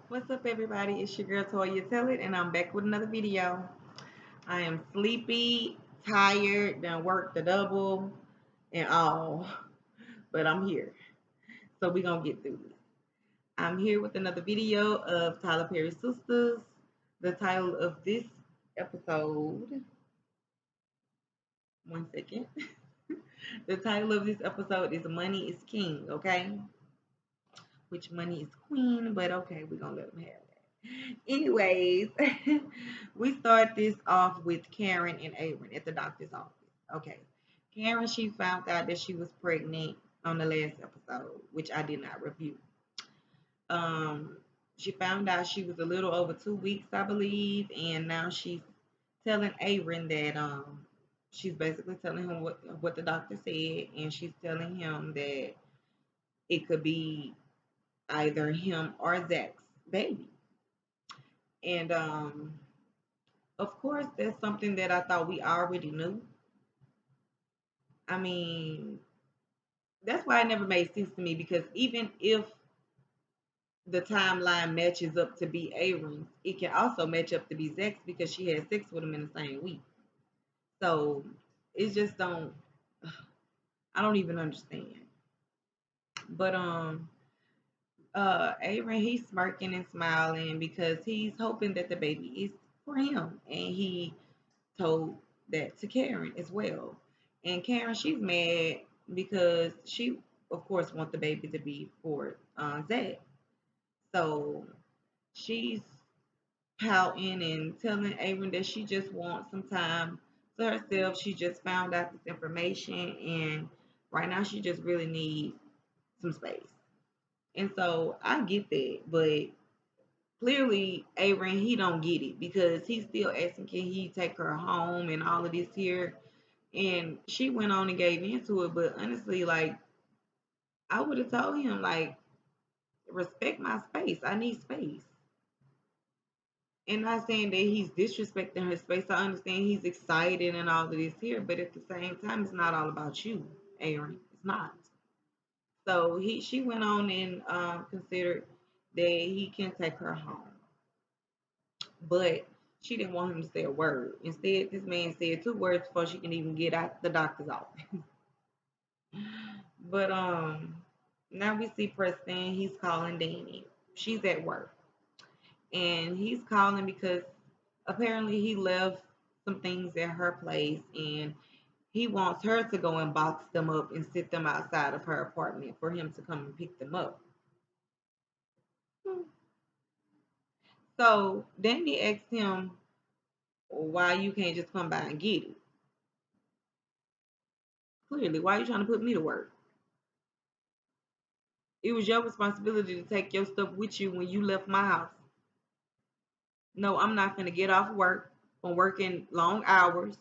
What's up, everybody? It's your girl Toya Tell It, and I'm back with another video. I am sleepy, tired, done worked the double and all, but I'm here. So we gonna get through this. I'm here with another video of Tyler Perry's Sistas. The title of this episode, one second. The title of this episode is Money is King, okay? Which money is queen, but okay, we're gonna let them have that. Anyways, we start this off with Karen and Aaron at the doctor's office. Okay. Karen, she found out that she was pregnant on the last episode, which I did not review. Um, she found out she was a little over 2 weeks, I believe, and now she's telling Aaron that she's basically telling him what the doctor said, and she's telling him that it could be either him or Zach's baby. And of course, that's something that I thought we already knew. I mean, that's why it never made sense to me because even if the timeline matches up to be Aaron's, it can also match up to be Zach's because she had sex with him in the same week. So it just don't. I don't even understand. But Aaron, he's smirking and smiling because he's hoping that the baby is for him, and he told that to Karen as well. And Karen, she's mad because she, of course, wants the baby to be for Zach. So she's pouting and telling Aaron that she just wants some time to herself. She just found out this information, and right now she just really needs some space. And so I get that, but clearly Aaron he don't get it because he's still asking can he take her home and all of this here. And she went on and gave into it, but honestly, like I would have told him like respect my space. I need space. And not saying that he's disrespecting her space. I understand he's excited and all of this here, but at the same time, it's not all about you, Aaron. It's not. So she went on and considered that he can take her home. But she didn't want him to say a word. Instead, this man said 2 words before she can even get out the doctor's office. But now we see Preston. He's calling Danny. She's at work, and he's calling because apparently he left some things at her place, and he wants her to go and box them up and sit them outside of her apartment for him to come and pick them up. So Danny asked him why you can't just come by and get it. Clearly, why are you trying to put me to work? It was your responsibility to take your stuff with you when you left my house. No, I'm not going to get off work from working long hours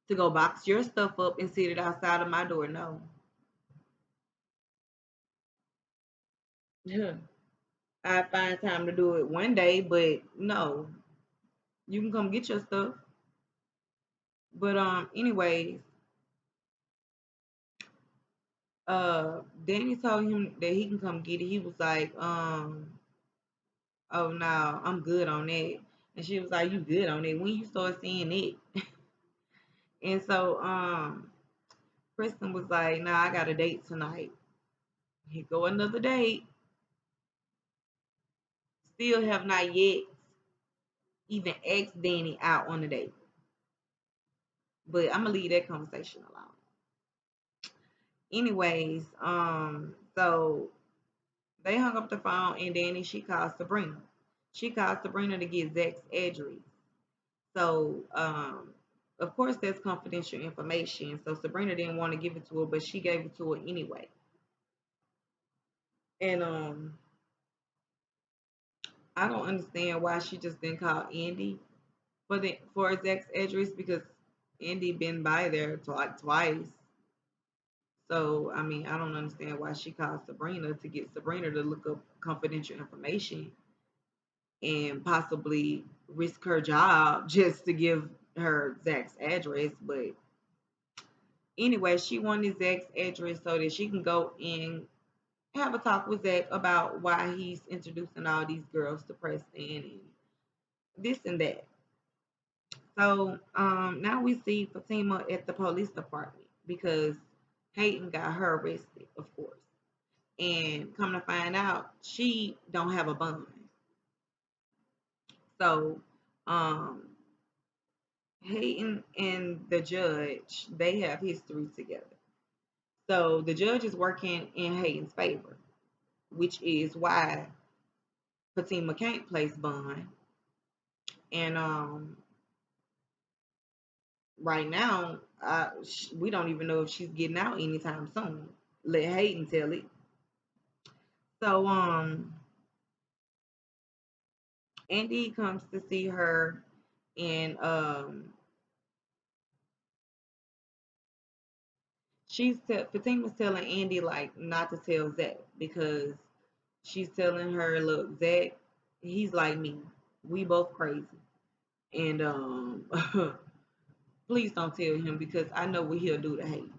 to go box your stuff up and sit it outside of my door. No. Yeah. I find time to do it one day, but no. You can come get your stuff. But anyways, Danny told him that he can come get it. He was like, oh no, I'm good on that. And she was like, you good on it? When you start seeing it? And so Kristen was like, nah, I got a date tonight. He go another date. Still have not yet even asked Danny out on a date. But I'm gonna leave that conversation alone. Anyways, so they hung up the phone and Danny she called Sabrina. She called Sabrina to get Zach's address. So of course that's confidential information. So Sabrina didn't want to give it to her, but she gave it to her anyway. And I don't understand why she just didn't call Andy for Zach's address because Andy been by there like twice. So I mean I don't understand why she called Sabrina to get Sabrina to look up confidential information and possibly risk her job just to give her Zach's address. But anyway, she wanted Zach's address so that she can go in have a talk with Zach about why he's introducing all these girls to Preston and this and that. So now we see Fatima at the police department because Hayden got her arrested, of course. And come to find out, she don't have a bond. So um, Hayden and the judge, they have history together. So the judge is working in Hayden's favor, which is why Fatima can't place bond. And right now, we don't even know if she's getting out anytime soon. Let Hayden tell it. So Andy comes to see her, and Fatima's telling Andy like not to tell Zach because she's telling her, look, Zach, he's like me. We both crazy. And please don't tell him because I know what he'll do to hate.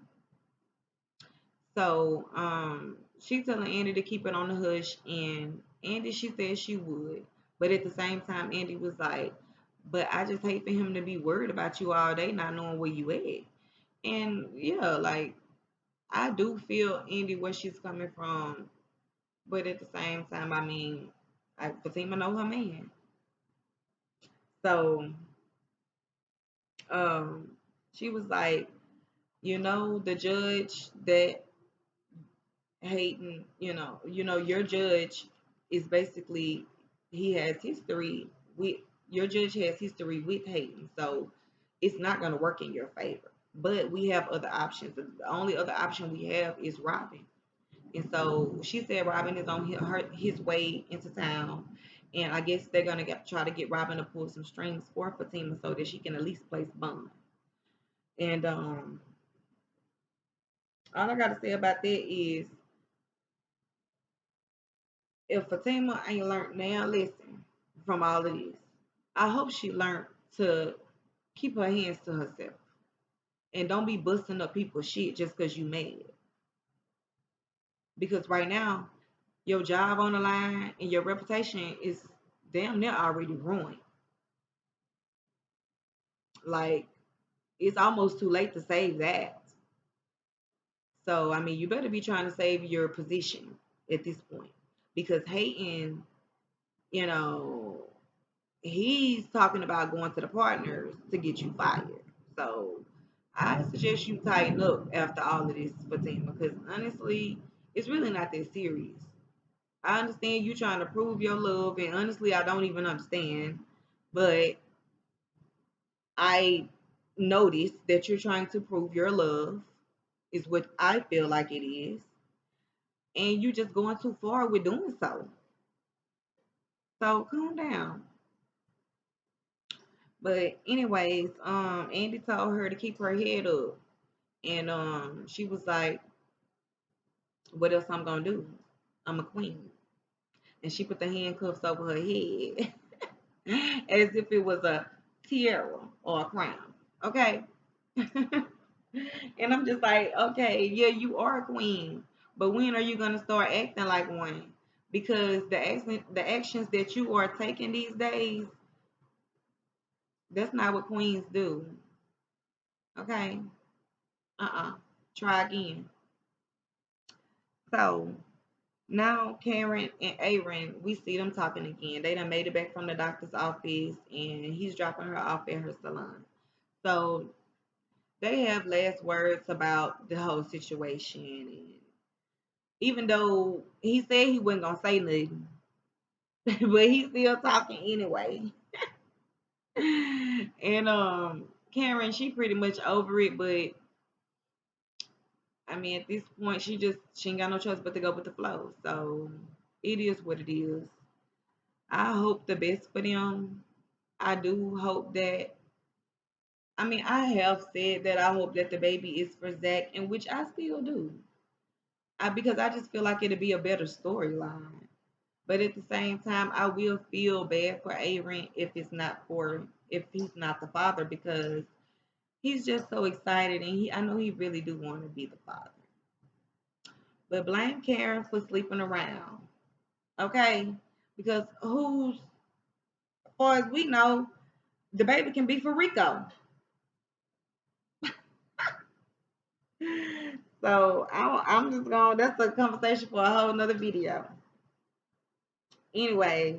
So she's telling Andy to keep it on the hush, and Andy, she said she would. But at the same time, Andy was like, but I just hate for him to be worried about you all day, not knowing where you at. And yeah, like I do feel Andy where she's coming from, but at the same time, I mean, Fatima know her man. So um, she was like, the judge that Hayden, your judge is basically he has history with your judge has history with Hayden, so it's not going to work in your favor. But we have other options. The only other option we have is Robin. And so she said Robin is on his way into town, and I guess they're gonna try to get Robin to pull some strings for Fatima so that she can at least place bond. And all I gotta say about that is, if Fatima ain't learned now, listen from all of this, I hope she learned to keep her hands to herself and don't be busting up people's shit just because you mad. Because right now, your job on the line and your reputation is damn near already ruined. Like it's almost too late to save that. So I mean, you better be trying to save your position at this point because Hayden, you know, he's talking about going to the partners to get you fired. So I suggest you tighten up after all of this, Fatima, because honestly, it's really not that serious. I understand you trying to prove your love, and honestly, I don't even understand, but I noticed that you're trying to prove your love is what I feel like it is. And you just going too far with doing so. So calm down. But anyways, Andy told her to keep her head up. And she was like, what else I'm gonna do? I'm a queen. And she put the handcuffs over her head as if it was a tiara or a crown. Okay. And I'm just like, okay, yeah, you are a queen, but when are you gonna start acting like one? Because the actions that you are taking these days, that's not what queens do. Okay, try again. So now Karen and Aaron, we see them talking again. They done made it back from the doctor's office, and he's dropping her off at her salon. So they have last words about the whole situation, and even though he said he wasn't gonna say nothing, but he's still talking anyway. And Karen, she pretty much over it, but I mean at this point she ain't got no choice but to go with the flow. So it is what it is. I hope the best for them. I do hope that I have said that I hope that the baby is for Zach, and which I still do. Because I just feel like it'll be a better storyline. But at the same time, I will feel bad for Aaron if he's not the father because he's just so excited and I know he really do want to be the father. but blame Karen for sleeping around. Okay? Because as far as we know, the baby can be for Rico. So I'm just going, that's a conversation for a whole nother video. Anyways,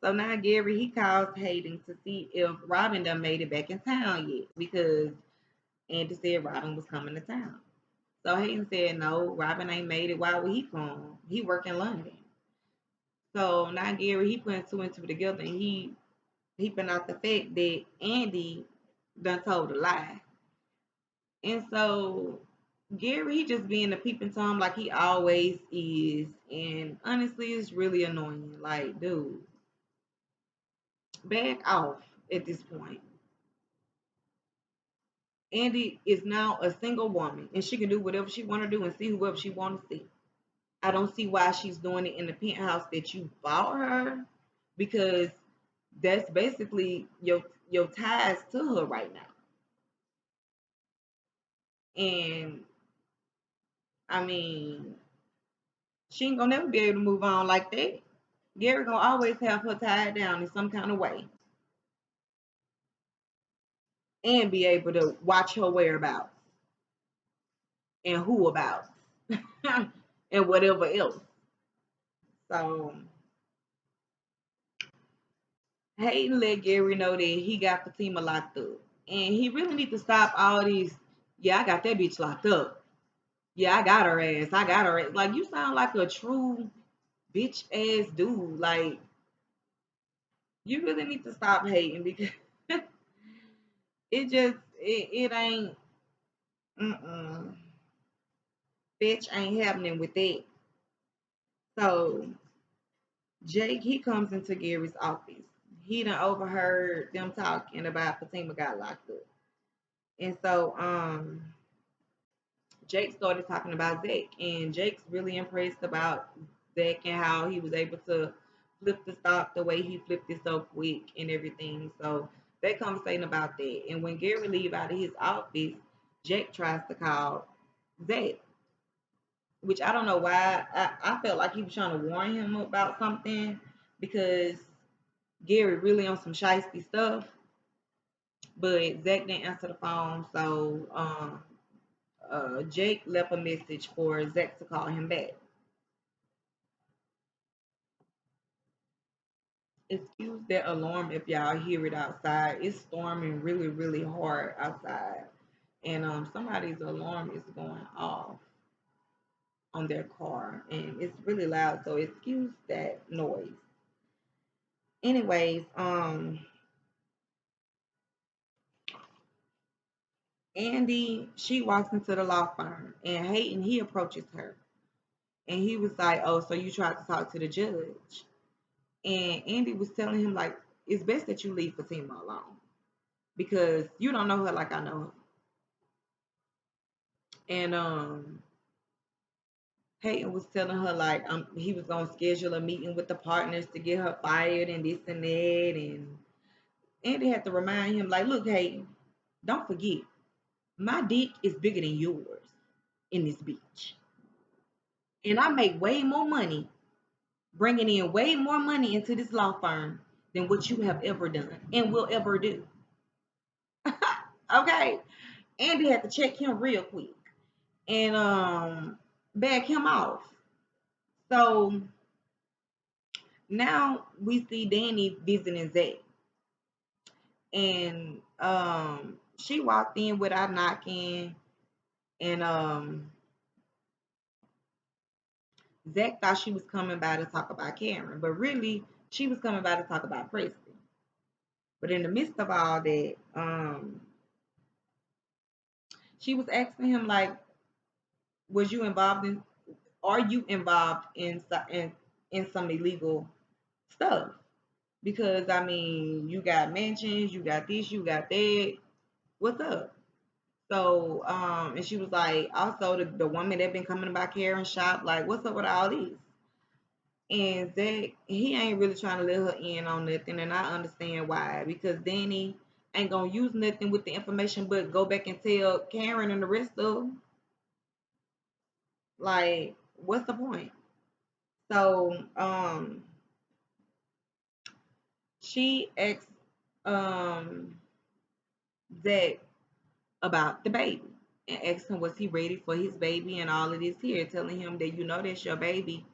so now Gary, he calls Hayden to see if Robin done made it back in town yet because Andy said Robin was coming to town. So Hayden said, no, Robin ain't made it. Why would he come? He work in London. So now Gary, he putting two and two together and he putting out the fact that Andy done told a lie. And so Gary, he just being a peeping Tom like he always is. And honestly, it's really annoying. Like, dude, back off at this point. Andy is now a single woman and she can do whatever she want to do and see whoever she want to see. I don't see why she's doing it in the penthouse that you bought her because that's basically your ties to her right now. And I mean, she ain't gonna never be able to move on like that. Gary gonna always have her tied down in some kind of way and be able to watch her whereabouts and who about and whatever else. So Hayden let Gary know that he got Fatima locked up. And he really need to stop all these, yeah, I got that bitch locked up. Yeah, I got her ass. I got her ass. Like, you sound like a true bitch ass dude. Like, you really need to stop hating because it ain't, mm-mm. Bitch ain't happening with that. So, Jake, he comes into Gary's office. He done overheard them talking about Fatima got locked up. And so, Jake started talking about Zach, and Jake's really impressed about Zach and how he was able to flip the stock the way he flipped it so quick and everything. So they conversating about that. And when Gary leave out of his office, Jake tries to call Zach, which I don't know why. I felt like he was trying to warn him about something because Gary really on some shiesty stuff. But Zach didn't answer the phone, so Jake left a message for Zach to call him back. Excuse that alarm if y'all hear it outside. It's storming really, really hard outside. And somebody's alarm is going off on their car and it's really loud, so excuse that noise. Anyways, Andy, she walks into the law firm and Hayden he approaches her and he was like, oh, so you tried to talk to the judge. And Andy was telling him like it's best that you leave Fatima alone because you don't know her like I know her. And Peyton was telling her like he was gonna schedule a meeting with the partners to get her fired and this and that, and Andy had to remind him like, look, Hayden, don't forget, my dick is bigger than yours in this bitch, and I make way more money, bringing in way more money into this law firm than what you have ever done and will ever do. Okay, Andy had to check him real quick and back him off. So now we see Danny visiting Zach. And she walked in without knocking. And Zach thought she was coming by to talk about Karen, but really she was coming by to talk about Preston. But in the midst of all that, she was asking him like, "Was you involved in? Are you involved in some illegal stuff?" Because I mean, you got mentions, you got this, you got that. What's up? So, and she was like, also the woman that been coming by Karen's shop, like, what's up with all these? And Zach, he ain't really trying to let her in on nothing, and I understand why. Because Danny ain't gonna use nothing with the information, but go back and tell Karen and the rest of them. Like, what's the point? So she asked um Zach about the baby and asked him was he ready for his baby and all of this here, telling him that you know that's your baby.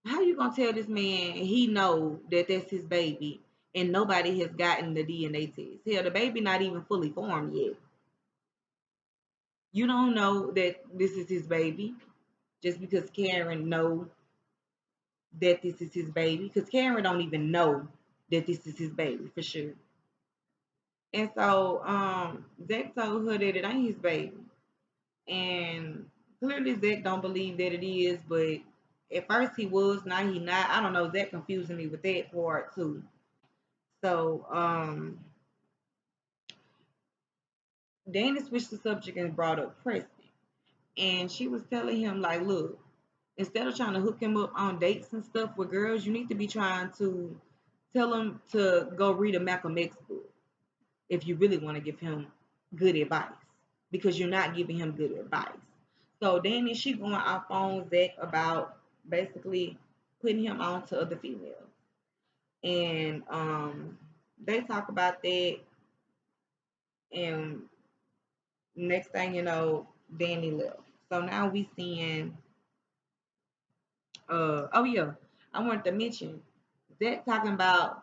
How you gonna tell this man he know that that's his baby and nobody has gotten the DNA test? Hell, the baby not even fully formed yet. You don't know that this is his baby just because Karen know that this is his baby, because Karen don't even know that this is his baby for sure. And so Zach told her that it ain't his baby. And clearly Zach don't believe that it is, but at first he was, now he not. I don't know, Zach confusing me with that part too. So Danny switched the subject and brought up Preston. And she was telling him, like, look, instead of trying to hook him up on dates and stuff with girls, you need to be trying to tell him to go read a Malcolm X book if you really want to give him good advice, because you're not giving him good advice. So Danny, she going off on Zach about basically putting him on to other females. And they talk about that, and next thing you know, Danny left. So now we seeing oh yeah, I wanted to mention Zach talking about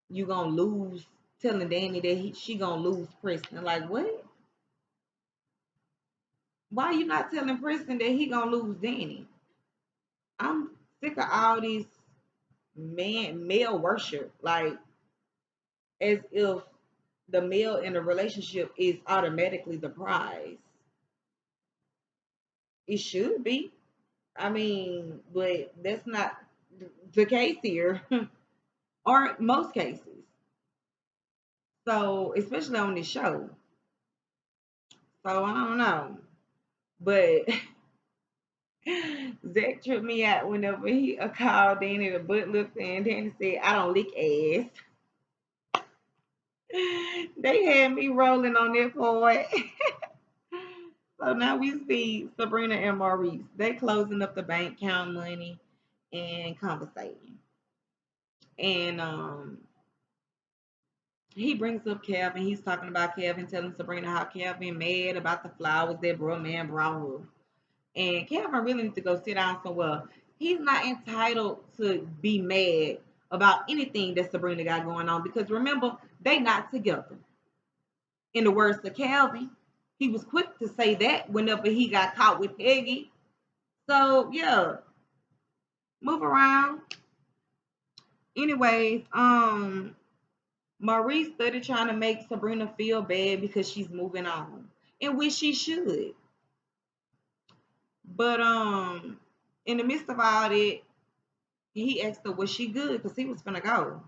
you gonna lose, telling Danny that she gonna lose Preston. Like what? Why you not telling Preston that he gonna lose Danny? I'm sick of all this male worship. Like as if the male in a relationship is automatically the prize. It should be. I mean, but that's not the case here, or most cases. So, especially on this show. So, I don't know. But Zach tripped me out whenever he called Danny the butt lifter, and Danny said, I don't lick ass. They had me rolling on that point. So now we see Sabrina and Maurice. They closing up the bank, counting money, and conversating. And he brings up Calvin. He's talking about Calvin, telling Sabrina how Calvin mad about the flowers that bro man brought her. And Calvin really needs to go sit down somewhere. He's not entitled to be mad about anything that Sabrina got going on, because remember, they not together. In the words of Calvin, he was quick to say that whenever he got caught with Peggy. So yeah, move around. Anyways, Maurice started trying to make Sabrina feel bad because she's moving on, in which she should. But in the midst of all that, he asked her, was she good? Because he was gonna go.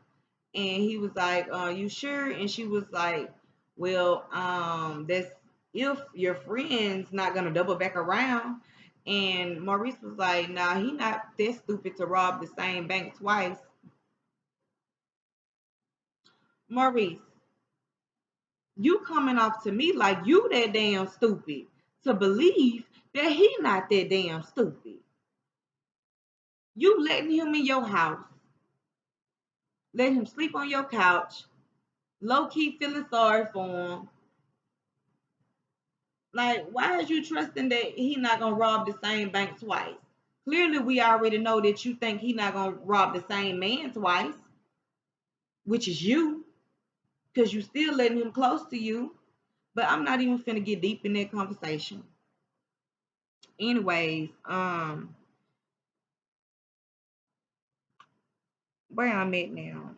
And he was like, you sure? And she was like, well, that's if your friend's not gonna double back around. And Maurice was like, nah, he not that stupid to rob the same bank twice. Maurice, you coming off to me like you that damn stupid to believe that he not that damn stupid. You letting him in your house, let him sleep on your couch, low key feeling sorry for him. Like, why is you trusting that he not gonna rob the same bank twice? Clearly, we already know that you think he not gonna rob the same man twice, which is you, because you still letting him close to you. But I'm not even finna get deep in that conversation. Anyways, where I'm at now.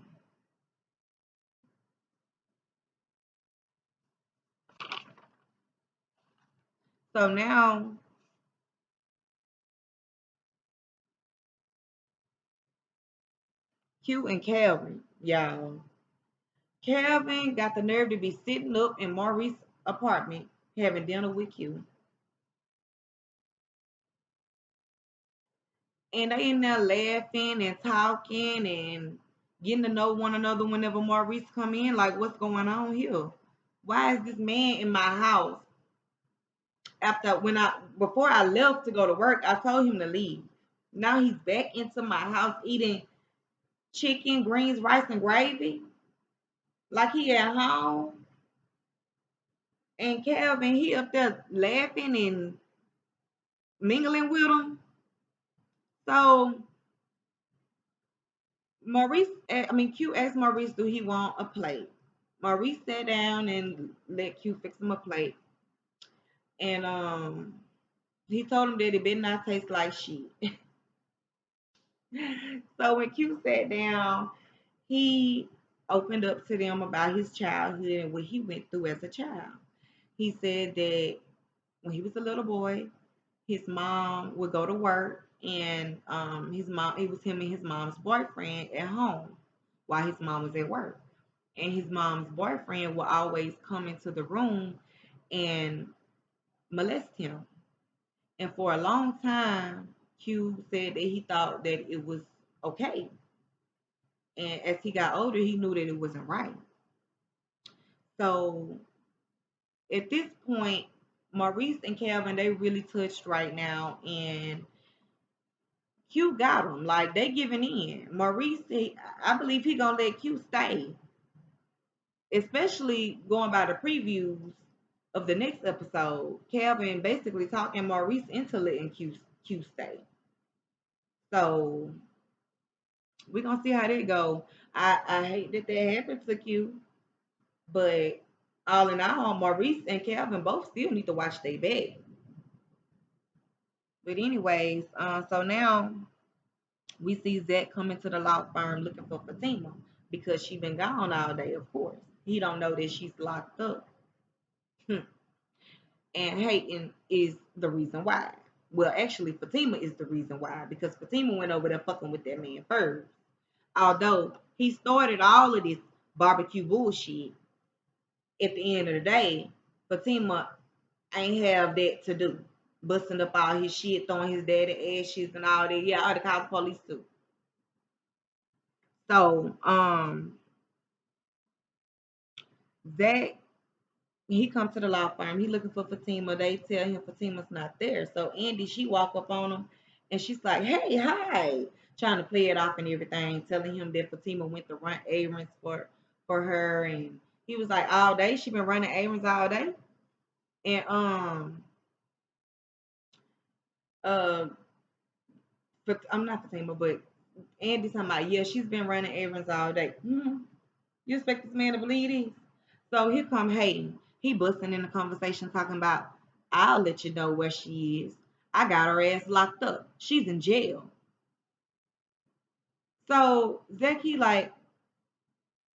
So now Q and Calvin, y'all. Calvin got the nerve to be sitting up in Maurice's apartment having dinner with Q. And they in there laughing and talking and getting to know one another whenever Maurice come in. Like, what's going on here? Why is this man in my house After when I before I left to go to work, I told him to leave. Now he's back into my house eating chicken, greens, rice, and gravy like he at home. And Calvin, he up there laughing and mingling with him. So Q asked Maurice, do he want a plate? Maurice sat down and let Q fix him a plate. And he told him that it better not taste like shit. So when Q sat down, he opened up to them about his childhood and what he went through as a child. He said that when he was a little boy, his mom would go to work, and it was him and his mom's boyfriend at home while his mom was at work. And his mom's boyfriend would always come into the room and molest him. And for a long time, Q said that he thought that it was okay. And as he got older, he knew that it wasn't right. So at this point, Maurice and Calvin, they really touched right now, and Q got him. Like, they giving in. Maurice, I believe he gonna let Q stay, especially going by the previews of the next episode. Calvin basically talking Maurice into letting Q stay. So we're gonna see how that go. I hate that that happened to Q, but all in all, Maurice and Calvin both still need to watch their back. But anyways, so now we see Zach coming to the law firm looking for Fatima because she been gone all day. Of course, he don't know that she's locked up, and Hayden is the reason why. Well, actually, Fatima is the reason why because Fatima went over there fucking with that man first. Although he started all of this barbecue bullshit, at the end of the day, Fatima ain't have that to do. Busting up all his shit, throwing his daddy ashes and all that. Yeah, I ought to call the police too. So, Zach, he come to the law firm. He looking for Fatima. They tell him Fatima's not there. So Andy, she walk up on him and she's like, "Hey, hi," trying to play it off and everything, telling him that Fatima went to run errands for her, and he was like, all day she been running errands all day, and uh, but I'm not Fatima, but Andy talking about, yeah, she's been running errands all day. You expect this man to believe this? So here come Hayden. He busting in the conversation talking about, I'll let you know where she is. I got her ass locked up. She's in jail. So Zeki like,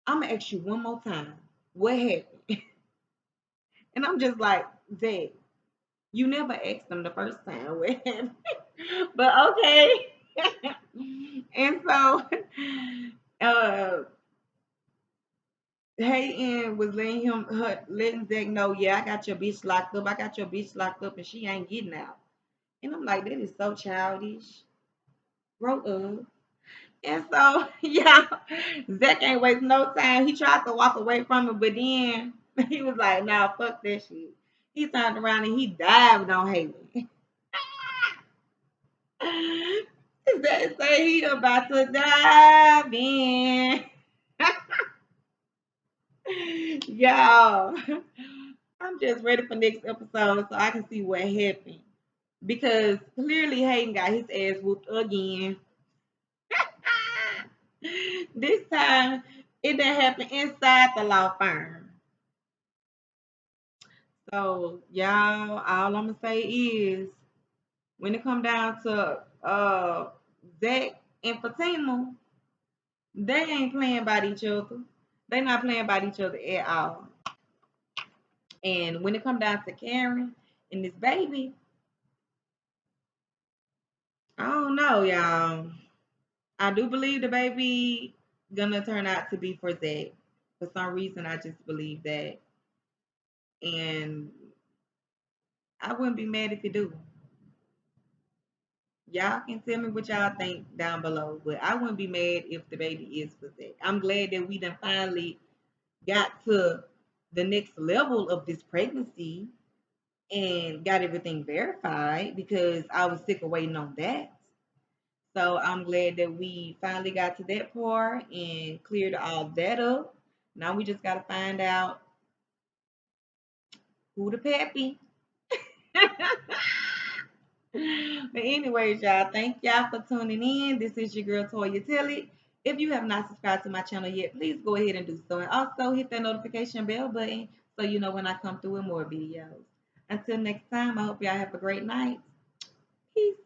I'm gonna ask you one more time. What happened? And I'm just like, Zach, you never asked them the first time what happened. But okay. And so uh Hayden was letting Zach know, yeah, I got your bitch locked up. I got your bitch locked up and she ain't getting out. And I'm like, that is so childish. Grow up. And so, yeah, Zach ain't waste no time. He tried to walk away from it, but then he was like, nah, fuck that shit. He turned around and he dived on Hayden. Zach say he about to dive in. Y'all, I'm just ready for next episode so I can see what happened. Because clearly Hayden got his ass whooped again. This time it didn't happen inside the law firm. So y'all, all I'm gonna say is when it come down to Zach and Fatima, they ain't playing by each other. They not playing by each other at all. And when it come down to Karen and this baby, I don't know, y'all. I do believe the baby gonna turn out to be for Zach. For some reason, I just believe that, and I wouldn't be mad if it do. Y'all can tell me what y'all think down below, but I wouldn't be mad if the baby is for Zach. I'm glad that we done finally got to the next level of this pregnancy, and got everything verified because I was sick of waiting on that. So I'm glad that we finally got to that part and cleared all that up. Now we just got to find out who the pappy. But anyways, y'all, thank y'all for tuning in. This is your girl Toya Tilly. If you have not subscribed to my channel yet, please go ahead and do so. And also hit that notification bell button so you know when I come through with more videos. Until next time, I hope y'all have a great night. Peace.